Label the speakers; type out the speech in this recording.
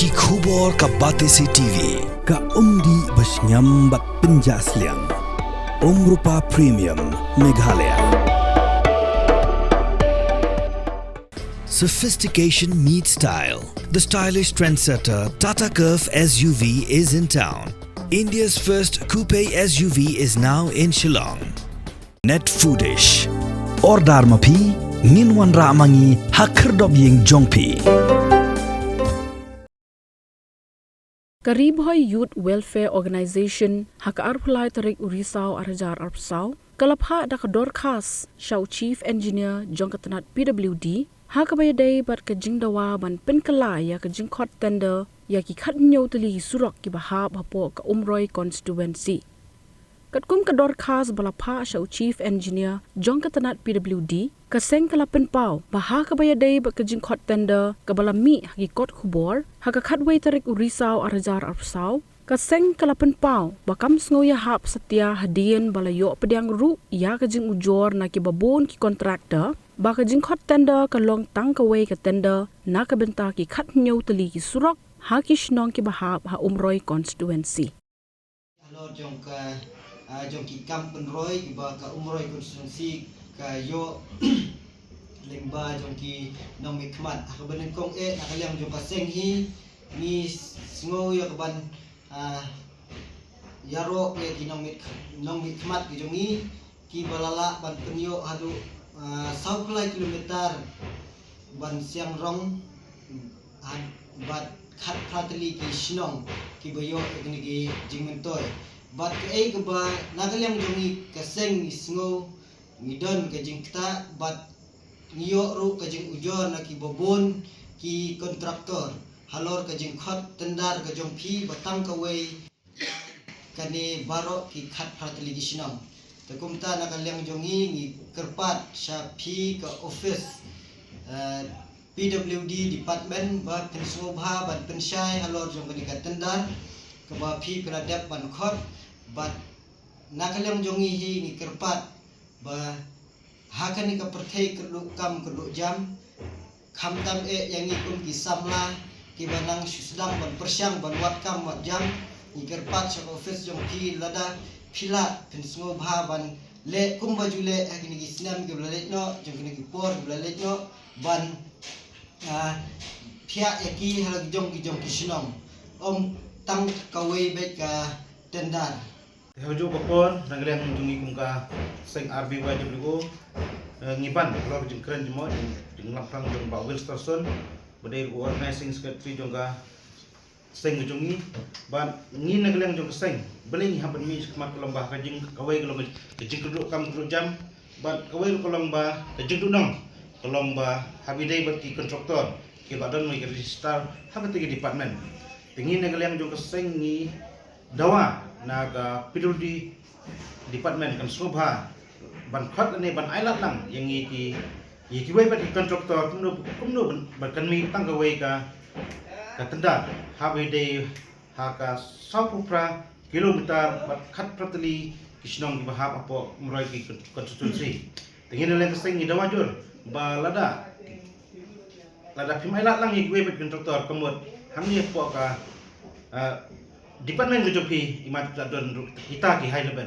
Speaker 1: ki khubor ka Batesi TV
Speaker 2: ka umdi basnyam bat penjaslian Rupa Premium Meghalaya.
Speaker 1: Sophistication meets style. The stylish trendsetter Tata Curve SUV is in town. India's first coupe SUV is now in Shillong. Net Foodish. Ordar mapi minwan ramangi hakerdob ying jongpi.
Speaker 3: Karib Hoy Youth Welfare Organization haka arpulai tarik urisau arajar arpsau kalapha dak dorkas Shau Chief Engineer jongkatanat PWD haka bayadai bat kajing dawa ban penkala ya kajing khot tender ya ki khat nyau tali surok ki bahab hapo ka umroi constituency katkum ka dorkas balapha Shau Chief Engineer jongkatanat PWD kaseng kalapen pau baha ka bayadai bat kajing khot tender ka balami haki kot khubor haka khatway tarik urisau arajar arpsau kaseng kalapen pau bakam sngoya hap setia hadian balayo pediang ru ya kajing ujor na ki babon ki kontraktor ba kajing khot tender ka long tang ka way ka tender na ka benta ki khat nyau tali ki surok ha ki shnong ki bahap ha umroi constituency
Speaker 4: Alor jong ki kam penroi ki ba ka umroi constituency ka yo lengba jong ki nong mi khmat ka benen kong nakaliang jong ka seng hi ni sngo ya ka ban yaro ye ki nong mi khmat ki jong ni ki balala ban penyo hadu 20 kilometer ban siang rong bat khat pratli ki shnong ki bayo ekni ki jingmentoy bat ke ke ba nakaliang jong ni ka seng sngo ngidon ka jingta bat ngiyo ru ka jing ujor na ki bobon ki kontraktor halor ka jing khot tendar ka jong phi batang ka way kani baro ki khat pratli ki shnong takumta nakaliang jongi ngi kerpat sa phi ka office PWD department ba pensubha ban pensai halor jong kani ka tendar ka ba phi peradap ban khot bat nakaliang jongi hi ngi kerpat ba hakani ka perthei keduk kam keduk jam khamtam yang ikum ki samla ki banang susdang ban persyang ban wat kam wat jam ngi kerpat sa office jong phi lada phila pensngo bha ban le kum baju le hakini ki snam ki blalet no jong kini ki por blalet no ban phia eki halag jong ki sinong om tang kawai bet ka tendar
Speaker 5: Haju kapor nagriang jungi kungka seng RB wajib lugo ngiban kalau jeng keren jemo jeng lapang jeng Pak Wilsterson badai organizing secretary jongka seng jungi ban ngi nagriang jong seng beling haban mi kemat lomba kajing kawai kalau kajing duduk kam duduk jam ban kawai kalau lomba kajing duduk lomba habidai bagi kontraktor ki badan mai register habat tiga department pengin nagriang jong seng ni dawa naga PWD department kan subha ban khat ne ban ailat lang yang ki wei bat kontraktor kumno ban kan mi tang ka wei ka tenda habe de ha ka 100 kilometer bat khat pratli kisnong ki bahap apo mroi ki constituency tengin le ka sing ni dawajur ba lada phim ailat lang ki wei bat kontraktor kemut hangni po ka department kejopi imat don kita ki high level